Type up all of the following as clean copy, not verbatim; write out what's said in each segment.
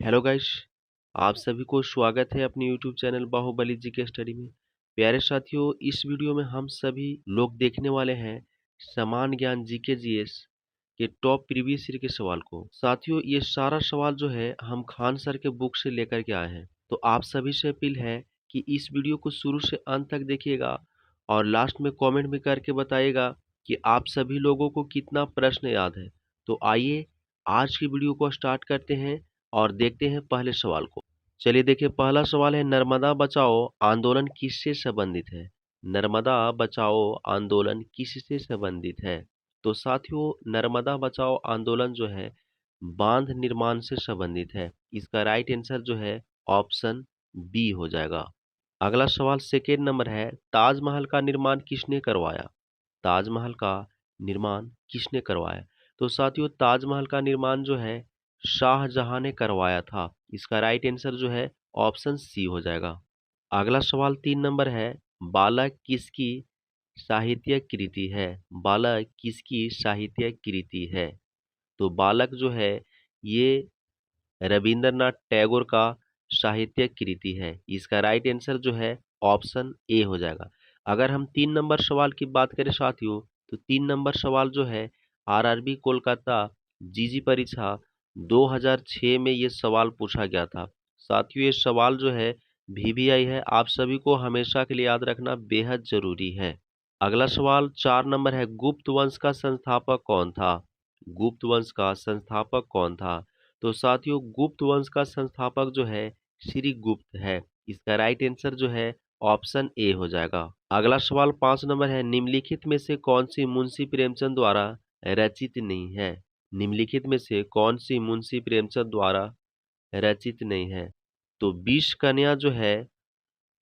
Hello guys. आप सभी को स्वागत है अपने यूट्यूब चैनल बाहुबली जी के स्टडी में। प्यारे साथियों, इस वीडियो में हम सभी लोग देखने वाले हैं समान ज्ञान जीके जीएस के टॉप प्रीवियस ईयर के सवाल को। साथियों, ये सारा सवाल जो है हम खान सर के बुक से लेकर के आए हैं, तो आप सभी से अपील है कि इस वीडियो को शुरू से अंत तक देखिएगा और लास्ट में कॉमेंट भी करके बताइएगा कि आप सभी लोगों को कितना प्रश्न याद है। तो आइए आज की वीडियो को स्टार्ट करते हैं और देखते हैं पहले सवाल को। चलिए देखिए, पहला सवाल है नर्मदा बचाओ आंदोलन किससे संबंधित है। नर्मदा बचाओ आंदोलन किससे संबंधित है। तो साथियों, नर्मदा बचाओ आंदोलन जो है बांध निर्माण से संबंधित है। इसका राइट आंसर जो है ऑप्शन बी हो जाएगा। अगला सवाल सेकेंड नंबर है, ताजमहल का निर्माण किसने करवाया। ताजमहल का निर्माण किसने करवाया। तो साथियों, ताजमहल का निर्माण जो है शाहजहां ने करवाया था। इसका राइट आंसर जो है ऑप्शन सी हो जाएगा। अगला सवाल तीन नंबर है, बालक किसकी साहित्यिक कृति है। बालक किसकी साहित्यिक कृति है। तो बालक जो है ये रविंद्रनाथ टैगोर का साहित्यिक कृति है। इसका राइट आंसर जो है ऑप्शन ए हो जाएगा। अगर हम तीन नंबर सवाल की बात करें साथियों, तो तीन नंबर सवाल जो है आरआरबी कोलकाता जीजी परीक्षा 2006 में ये सवाल पूछा गया था। साथियों, ये सवाल जो है वीवीआई है, आप सभी को हमेशा के लिए याद रखना बेहद जरूरी है। अगला सवाल चार नंबर है, गुप्त वंश का संस्थापक कौन था। गुप्त वंश का संस्थापक कौन था। तो साथियों, गुप्त वंश का संस्थापक जो है श्री गुप्त है। इसका राइट आंसर जो है ऑप्शन ए हो जाएगा। अगला सवाल पांच नंबर है, निम्नलिखित में से कौन सी मुंशी प्रेमचंद द्वारा रचित नहीं है। निम्नलिखित में से कौन सी मुंशी प्रेमचंद द्वारा रचित नहीं है। तो 20 कन्या जो है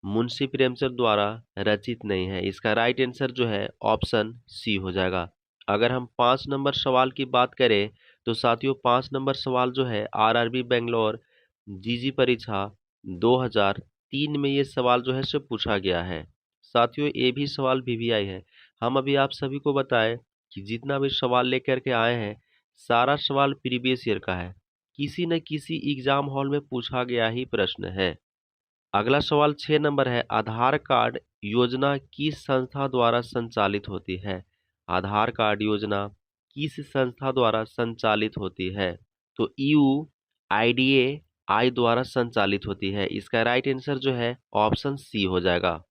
मुंशी प्रेमचंद द्वारा रचित नहीं है। इसका राइट आंसर जो है ऑप्शन सी हो जाएगा। अगर हम पांच नंबर सवाल की बात करें, तो साथियों पांच नंबर सवाल जो है आरआरबी बेंगलोर जीजी परीक्षा 2003 में ये सवाल जो है से पूछा गया है। साथियों, ये भी सवाल वीवीआई है। हम अभी आप सभी को बताएं कि जितना भी सवाल लेकर के आए हैं सारा सवाल प्रीवियस ईयर का है। किसी न किसी एग्जाम हॉल में पूछा गया ही प्रश्न है। अगला सवाल छह नंबर है, आधार कार्ड योजना किस संस्था द्वारा संचालित होती है। आधार कार्ड योजना किस संस्था द्वारा संचालित होती है। तो यू आईडीए आई द्वारा संचालित होती है। इसका राइट आंसर जो है ऑप्शन सी हो जाएगा।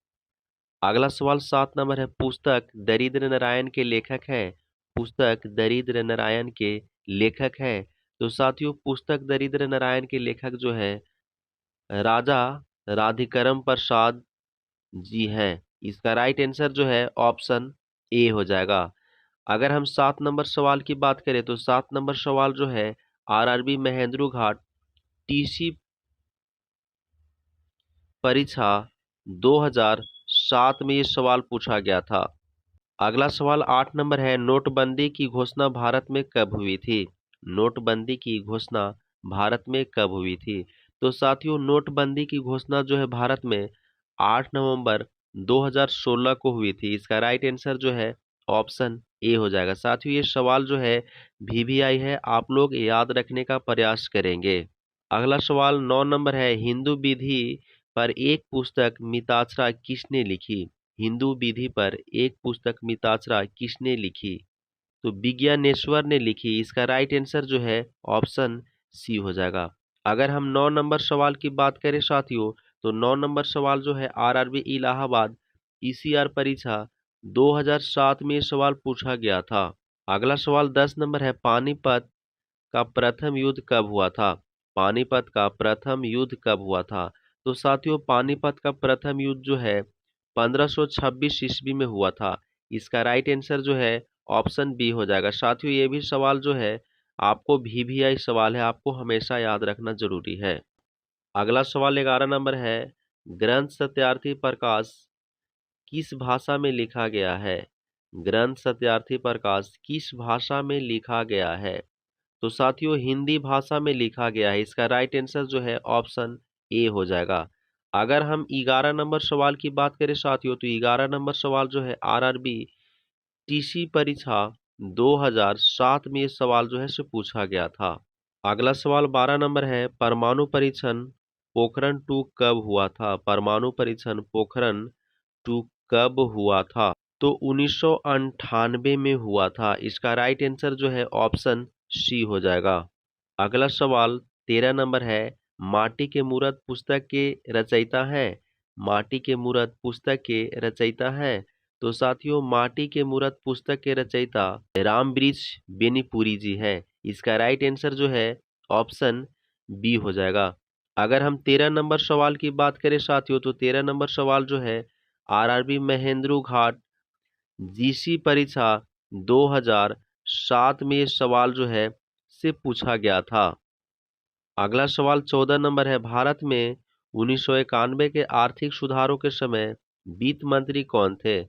अगला सवाल सात नंबर है, पुस्तक दरिद्र नारायण के लेखक है। पुस्तक दरिद्र नारायण के लेखक है। तो साथियों, पुस्तक दरिद्र नारायण के लेखक जो है राजा राधिकरम प्रसाद जी हैं। इसका राइट आंसर जो है ऑप्शन ए हो जाएगा। अगर हम सात नंबर सवाल की बात करें, तो सात नंबर सवाल जो है आरआरबी महेंद्रू घाट टीसी परीक्षा 2007 में ये सवाल पूछा गया था। अगला सवाल आठ नंबर है, नोटबंदी की घोषणा भारत में कब हुई थी। नोटबंदी की घोषणा भारत में कब हुई थी। तो साथियों, नोटबंदी की घोषणा जो है भारत में 8 नवंबर 2016 को हुई थी। इसका राइट आंसर जो है ऑप्शन ए हो जाएगा। साथियों, ये सवाल जो है वीवीआई है, आप लोग याद रखने का प्रयास करेंगे। अगला सवाल नौ नंबर है, हिंदू विधि पर एक पुस्तक मिताक्षरा किसने लिखी। हिंदू विधि पर एक पुस्तक मिताक्षरा किसने लिखी। तो विज्ञानेश्वर ने लिखी। इसका राइट आंसर जो है ऑप्शन सी हो जाएगा। अगर हम नौ नंबर सवाल की बात करें साथियों, तो नौ नंबर सवाल जो है आरआरबी इलाहाबाद ईसीआर परीक्षा 2007 में ये सवाल पूछा गया था। अगला सवाल दस नंबर है, पानीपत का प्रथम युद्ध कब हुआ था। पानीपत का प्रथम युद्ध कब हुआ था। तो साथियों, पानीपत का प्रथम युद्ध जो है 1526 ईस्वी में हुआ था। इसका राइट आंसर जो है ऑप्शन बी हो जाएगा। साथियों, ये भी सवाल जो है आपको वीवीआई सवाल है, आपको हमेशा याद रखना जरूरी है। अगला सवाल 11 नंबर है, ग्रंथ सत्यार्थी प्रकाश किस भाषा में लिखा गया है। ग्रंथ सत्यार्थी प्रकाश किस भाषा में लिखा गया है। तो साथियों, हिंदी भाषा में लिखा गया है। इसका राइट आंसर जो है ऑप्शन ए हो जाएगा। अगर हम 11 नंबर सवाल की बात करें साथियों, तो 11 नंबर सवाल जो है आरआरबी टीसी परीक्षा 2007 में ये सवाल जो है से पूछा गया था। अगला सवाल 12 नंबर है, परमाणु परीक्षण पोखरण 2 कब हुआ था? परमाणु परीक्षण पोखरण 2 कब हुआ था? तो 1998 में हुआ था। इसका राइट आंसर जो है ऑप्शन सी हो जाएगा। अगला सवाल 13 नंबर है, माटी के मूरत पुस्तक के रचयिता है। माटी के मूरत पुस्तक के रचयिता है। तो साथियों, माटी के मूरत पुस्तक के रचयिता रामवृक्ष बेनीपुरी जी है। इसका राइट आंसर जो है ऑप्शन बी हो जाएगा। अगर हम 13 नंबर सवाल की बात करें साथियों, तो 13 नंबर सवाल जो है आरआरबी महेंद्रू घाट जीसी परीक्षा 2007 में ये सवाल जो है से पूछा गया था। अगला सवाल 14 नंबर है, भारत में 1991 के आर्थिक सुधारों के समय वित्त मंत्री कौन थे?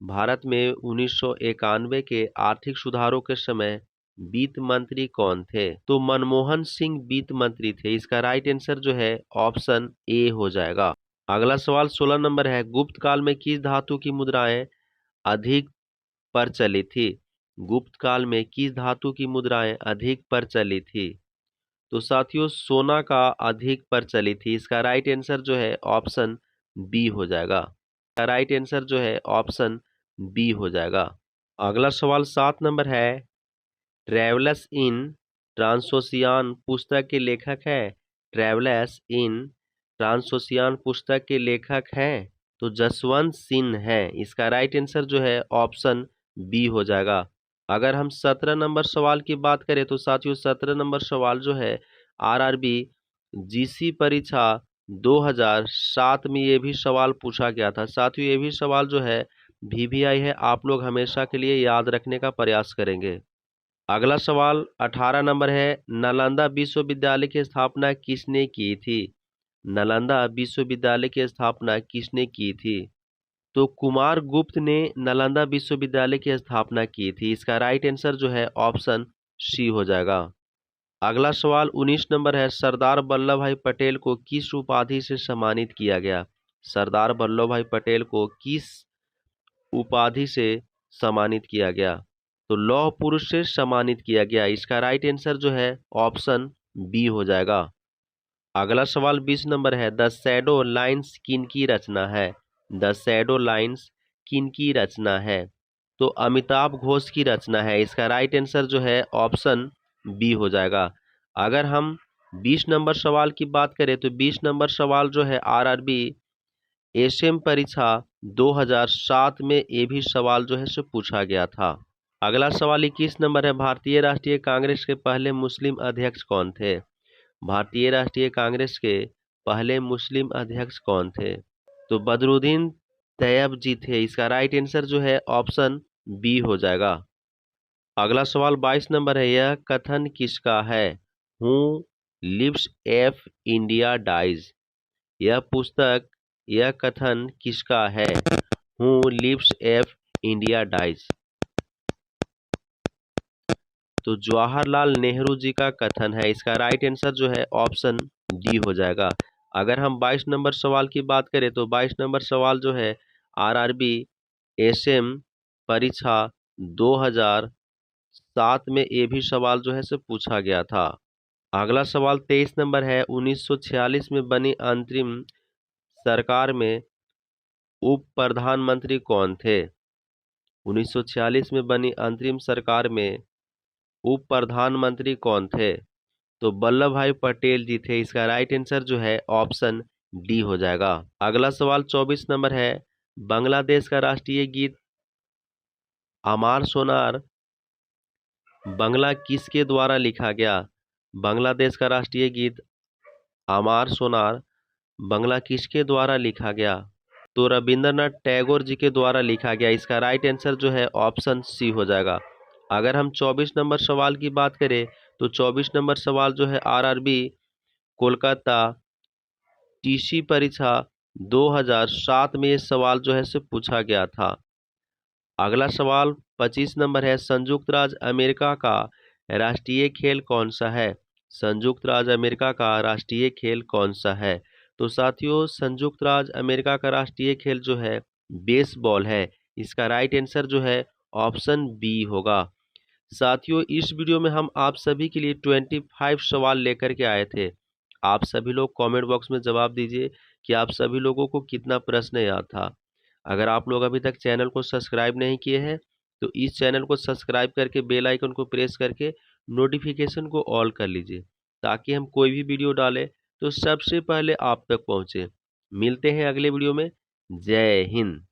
भारत में 1991 के आर्थिक सुधारों के समय वित्त मंत्री कौन थे? तो मनमोहन सिंह वित्त मंत्री थे। इसका राइट आंसर जो है ऑप्शन ए हो जाएगा। अगला सवाल 16 नंबर है, गुप्त काल में किस धातु की मुद्राएं अधिक प्रचलित थी? गुप्त काल में किस धातु की मुद्राएं अधिक प्रचलित थी? तो साथियों, सोना का अधिक प्रचलित थी। इसका राइट आंसर जो है ऑप्शन बी हो जाएगा। इसका राइट आंसर जो है ऑप्शन बी हो जाएगा। अगला सवाल 7 नंबर है, ट्रैवलर्स इन ट्रांसोशियान पुस्तक के लेखक है। ट्रैवलर्स इन ट्रांसोशियान पुस्तक के लेखक हैं तो जसवंत सिंह है। इसका राइट आंसर जो है ऑप्शन बी हो जाएगा। अगर हम 17 नंबर सवाल की बात करें तो साथियों, 17 नंबर सवाल जो है आरआरबी जीसी परीक्षा 2007 में ये भी सवाल पूछा गया था। साथियों, ये भी सवाल जो है वीवीआई है, आप लोग हमेशा के लिए याद रखने का प्रयास करेंगे। अगला सवाल 18 नंबर है, नालंदा विश्वविद्यालय की स्थापना किसने की थी? नालंदा विश्वविद्यालय की स्थापना किसने की थी? तो कुमार गुप्त ने नालंदा विश्वविद्यालय की स्थापना की थी। इसका राइट आंसर जो है ऑप्शन सी हो जाएगा। अगला सवाल 19 नंबर है, सरदार वल्लभ भाई पटेल को किस उपाधि से सम्मानित किया गया? सरदार वल्लभ भाई पटेल को किस उपाधि से सम्मानित किया गया? तो लौह पुरुष से सम्मानित किया गया। इसका राइट आंसर जो है ऑप्शन बी हो जाएगा। अगला सवाल 20 नंबर है, द शैडो लाइन्स किनकी रचना है? द शैडो लाइन्स किनकी रचना है? तो अमिताभ घोष की रचना है। इसका राइट आंसर जो है ऑप्शन बी हो जाएगा। अगर हम 20 नंबर सवाल की बात करें तो 20 नंबर सवाल जो है आरआरबी एसएम परीक्षा 2007 में ये भी सवाल जो है से पूछा गया था। अगला सवाल 21 नंबर है, भारतीय राष्ट्रीय कांग्रेस के पहले मुस्लिम अध्यक्ष कौन थे? भारतीय राष्ट्रीय कांग्रेस के पहले मुस्लिम अध्यक्ष कौन थे? तो बदरुद्दीन तैयब जी थे। इसका राइट आंसर जो है ऑप्शन बी हो जाएगा। अगला सवाल 22 नंबर है, यह कथन किसका है? Who lives if India dies. यह कथन किसका है? Who lives if India dies. तो जवाहरलाल नेहरू जी का कथन है। इसका राइट आंसर जो है ऑप्शन डी हो जाएगा। अगर हम 22 नंबर सवाल की बात करें तो 22 नंबर सवाल जो है आरआरबी एसएम परीक्षा 2007 में ये भी सवाल जो है से पूछा गया था। अगला सवाल 23 नंबर है, 1946 में बनी अंतरिम सरकार में उप प्रधानमंत्री कौन थे? 1946 में बनी अंतरिम सरकार में उप प्रधानमंत्री कौन थे? तो वल्लभ भाई पटेल जी थे। इसका राइट आंसर जो है ऑप्शन डी हो जाएगा। अगला सवाल 24 नंबर है, बांग्लादेश का राष्ट्रीय गीत अमार सोनार बंगला किसके द्वारा लिखा गया? बांग्लादेश का राष्ट्रीय गीत अमार सोनार बंगला किसके द्वारा लिखा गया? तो रविंद्रनाथ टैगोर जी के द्वारा लिखा गया। इसका राइट आंसर जो है ऑप्शन सी हो जाएगा। अगर हम 24 नंबर सवाल की बात करें तो 24 नंबर सवाल जो है आरआरबी कोलकाता टीसी परीक्षा 2007 में ये सवाल जो है से पूछा गया था। अगला सवाल 25 नंबर है, संयुक्त राज्य अमेरिका का राष्ट्रीय खेल कौन सा है? संयुक्त राज्य अमेरिका का राष्ट्रीय खेल कौन सा है? तो साथियों, संयुक्त राज्य अमेरिका का राष्ट्रीय खेल जो है बेसबॉल है। इसका राइट आंसर जो है ऑप्शन बी होगा। साथियों, इस वीडियो में हम आप सभी के लिए 25 सवाल लेकर के आए थे। आप सभी लोग कमेंट बॉक्स में जवाब दीजिए कि आप सभी लोगों को कितना प्रश्न याद था। अगर आप लोग अभी तक चैनल को सब्सक्राइब नहीं किए हैं, तो इस चैनल को सब्सक्राइब करके बेल आइकन को प्रेस करके नोटिफिकेशन को ऑल कर लीजिए, ताकि हम कोई भी वीडियो डालें तो सबसे पहले आप तक पहुंचे। मिलते हैं अगले वीडियो में। जय हिंद।